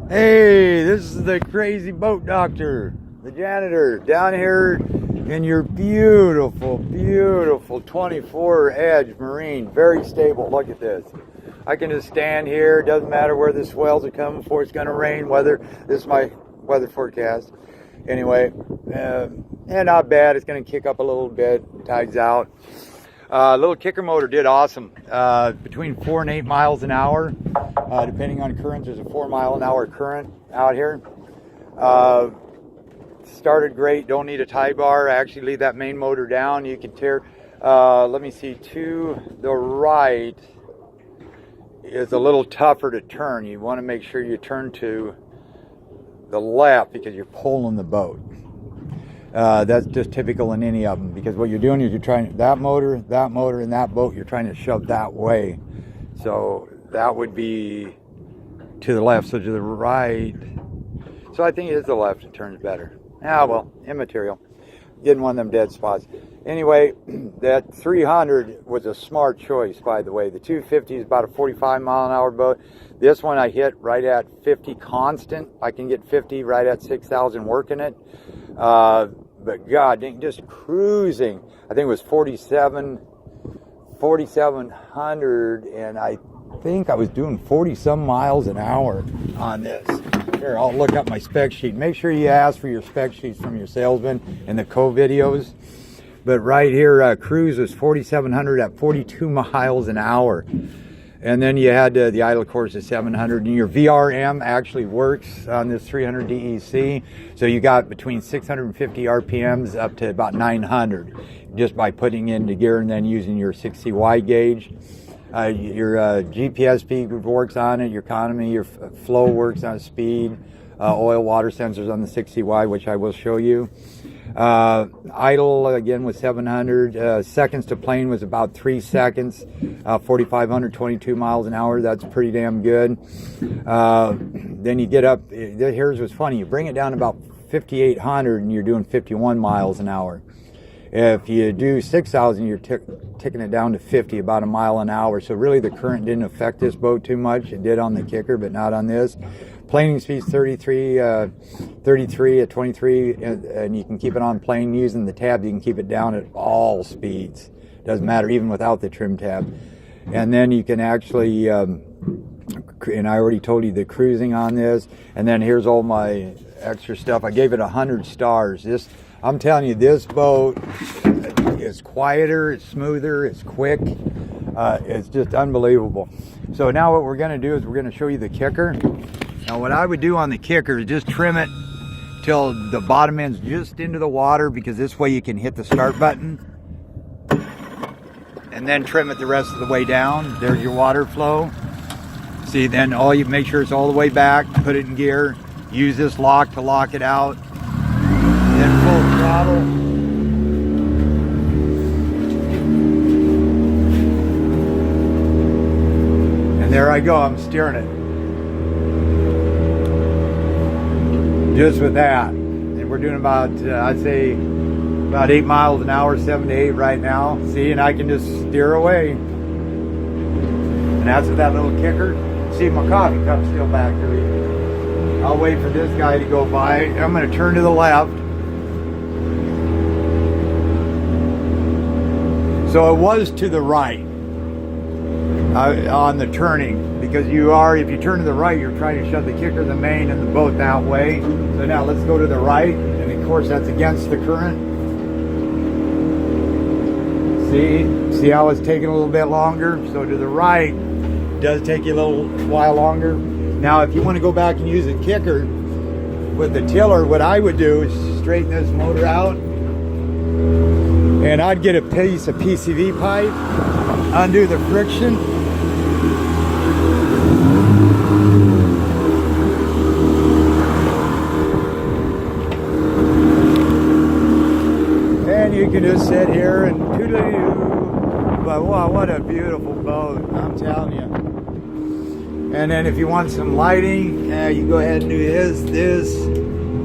Hey, this is the crazy boat doctor, the janitor, down here in your beautiful, beautiful 24 Edge Marine. Very stable. Look at this. I can just stand here. Doesn't matter where the swells are coming for. It's going to rain, weather. This is my weather forecast. Anyway, and not bad. It's going to kick up a little bit. Tides out. Little kicker motor did awesome. Between 4 and 8 miles an hour, depending on current. There's a 4 mile an hour current out here. Started great. Don't need a tie bar. I actually leave that main motor down. You can tear. Let me see. To the right is a little tougher to turn. You want to make sure you turn to the left because you're pulling the boat. That's just typical in any of them, because what you're doing is you're trying that motor, and that boat, you're trying to shove that way. So that would be to the left. So to the right. So I think it is the left. It turns better. Well, immaterial. Getting one of them dead spots. Anyway, that 300 was a smart choice, by the way. The 250 is about a 45 mile an hour boat. This one I hit right at 50 constant. I can get 50 right at 6,000 working it. But God, just cruising. I think it was 4,700, and I think I was doing 40-some miles an hour on this. Here, I'll look up my spec sheet. Make sure you ask for your spec sheets from your salesman in the co-videos. But right here, cruise was 4,700 at 42 miles an hour. And then you had the idle course of 700, and your VRM actually works on this 300 DEC. So you got between 650 RPMs up to about 900 just by putting into gear and then using your 6CY gauge. Your GPS speed works on it, your economy, your flow works on speed, oil, water sensors on the 6CY, which I will show you. Idle again was 700. Seconds to plane was about 3 seconds. 4,500, 22 miles an hour. That's pretty damn good. Then you get up. Here's what's funny. You bring it down to about 5,800, and you're doing 51 miles an hour. If you do 6,000, you're ticking it down to 50, about a mile an hour. So really, the current didn't affect this boat too much. It did on the kicker, but not on this. Planing speed's 33 at 23, and you can keep it on plane using the tab. You can keep it down at all speeds. Doesn't matter, even without the trim tab. And then you can actually, and I already told you the cruising on this. And then here's all my extra stuff. I gave it 100 stars. I'm telling you, this boat is quieter, it's smoother, it's quick. It's just unbelievable. So now what we're going to do is we're going to show you the kicker. Now what I would do on the kicker is just trim it till the bottom end's just into the water, because this way you can hit the start button. And then trim it the rest of the way down. There's your water flow. See, then you make sure it's all the way back, put it in gear, use this lock to lock it out. Then full throttle. And there I go, I'm steering it. Just with that. And we're doing about, I'd say, about 8 miles an hour, 7 to 8 right now. See, and I can just steer away. And that's with that little kicker. See, my coffee cup's still back there. I'll wait for this guy to go by. I'm going to turn to the left. So it was to the right on the turning, because if you turn to the right, you're trying to shove the kicker, the main, and the boat that way. So now let's go to the right, and of course that's against the current. See how it's taking a little bit longer? So to the right does take you a little while longer. Now if you want to go back and use a kicker with the tiller, what I would do is straighten this motor out, and I'd get a piece of PCV pipe, undo the friction, and you can just sit here and toodle-doo. But wow, what a beautiful boat, I'm telling you. And then if you want some lighting, you go ahead and do this.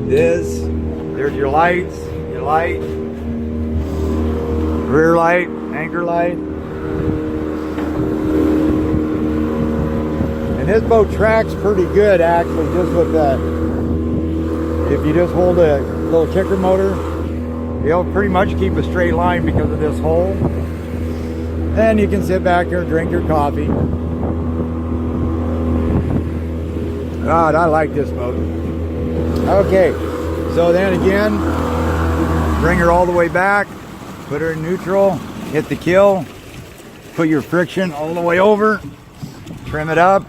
There's your lights, your light, rear light, anchor light. And this boat tracks pretty good actually, just with the, if you just hold a little kicker motor, you'll pretty much keep a straight line because of this hole. And you can sit back here and drink your coffee. God, I like this boat. Okay, so then again, bring her all the way back, put her in neutral, hit the kill, put your friction all the way over, trim it up.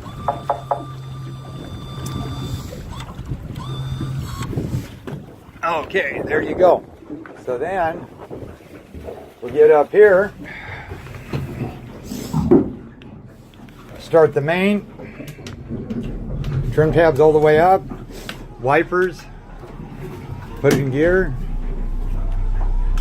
Okay, there you go. So then we'll get up here, start the main, trim tabs all the way up, wipers, put it in gear.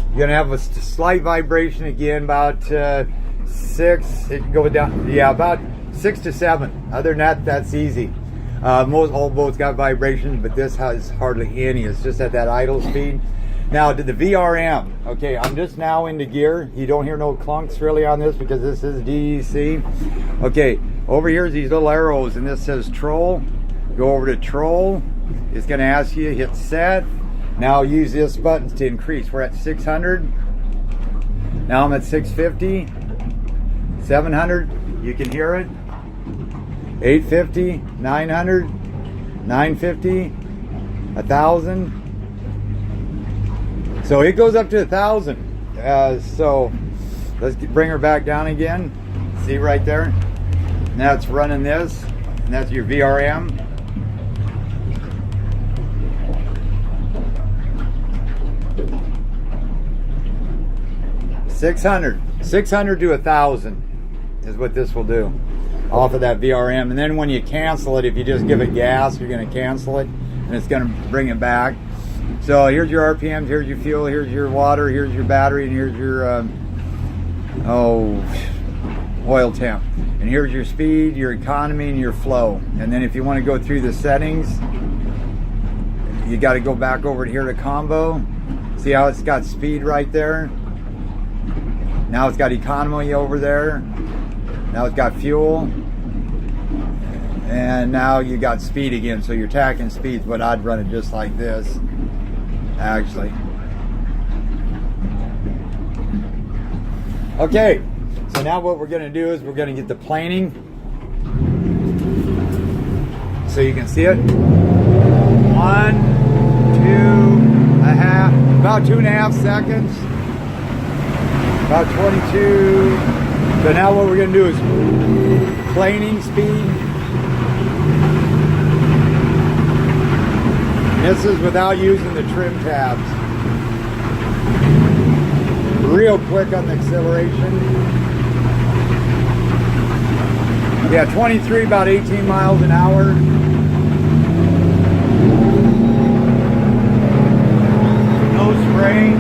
You're gonna have a slight vibration again, about 6. It can go down, yeah, about 6 to 7. Other than that, that's easy. Most all boats got vibrations, but this has hardly any. It's just at that idle speed. Now to the VRM. Okay, I'm just now into gear. You don't hear no clunks really on this because this is DEC. Okay, over here is these little arrows, and this says troll. Go over to troll. It's going to ask you, hit set. Now use this button to increase. We're at 600. Now I'm at 650. 700. You can hear it. 850. 900. 950. 1,000. So it goes up to 1,000. So let's bring her back down again. See right there? Now it's running this, and that's your VRM. 600 to 1,000 is what this will do off of that VRM. And then when you cancel it, if you just give it gas, you're going to cancel it, and it's going to bring it back. So here's your RPMs, here's your fuel, here's your water, here's your battery, and here's your oil temp. And here's your speed, your economy, and your flow. And then if you want to go through the settings, you got to go back over here to combo. See how it's got speed right there? Now it's got economy over there. Now it's got fuel. And now you got speed again. So you're tacking speeds, but I'd run it just like this, actually. Okay, so now what we're going to do is we're going to get the planing. So you can see it. 1, 2.5, about 2.5 seconds. About 22. So now what we're going to do is planing speed. This is without using the trim tabs. Real quick on the acceleration. Yeah, 23, about 18 miles an hour. No spraying.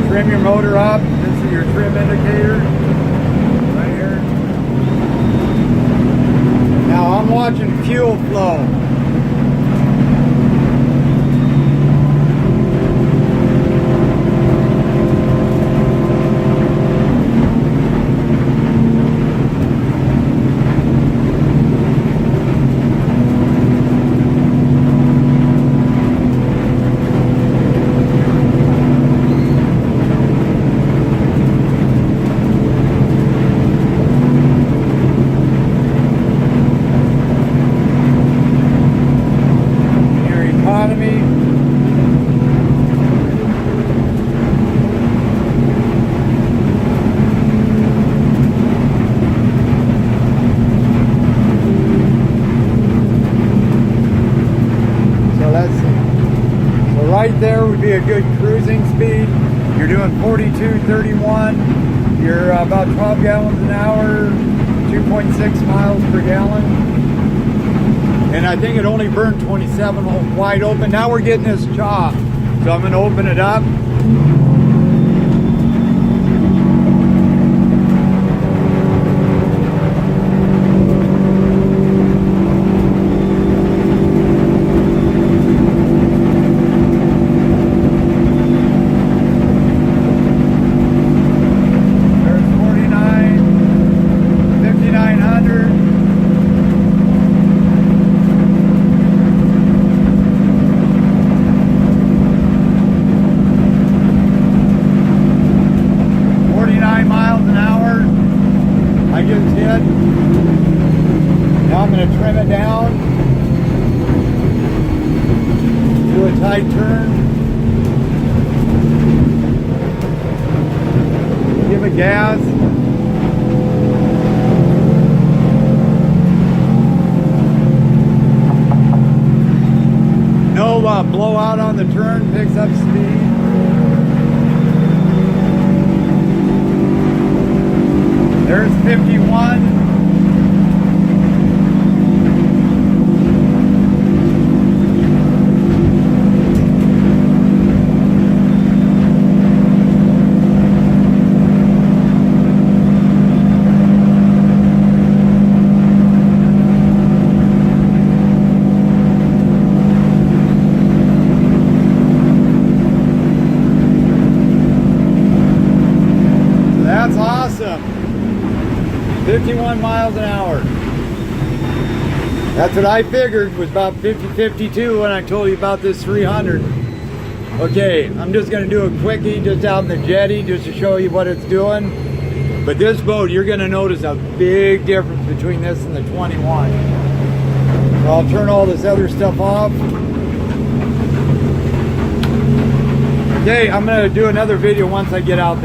Trim your motor up. This is your trim indicator right here. Now I'm watching fuel flow. Right there would be a good cruising speed. You're doing 42, 31. You're about 12 gallons an hour, 2.6 miles per gallon. And I think it only burned 27 wide open. Now we're getting this chopped. So I'm going to open it up. There's 49, 5,900. gonna trim it down, do a tight turn, give it gas. No blowout on the turn, picks up speed. There's 51. That's awesome. 51 miles an hour. That's what I figured was about 50-52 when I told you about this 300. Okay, I'm just gonna do a quickie just out in the jetty just to show you what it's doing. But this boat, you're gonna notice a big difference between this and the 21. So I'll turn all this other stuff off. Okay, I'm gonna do another video once I get out there.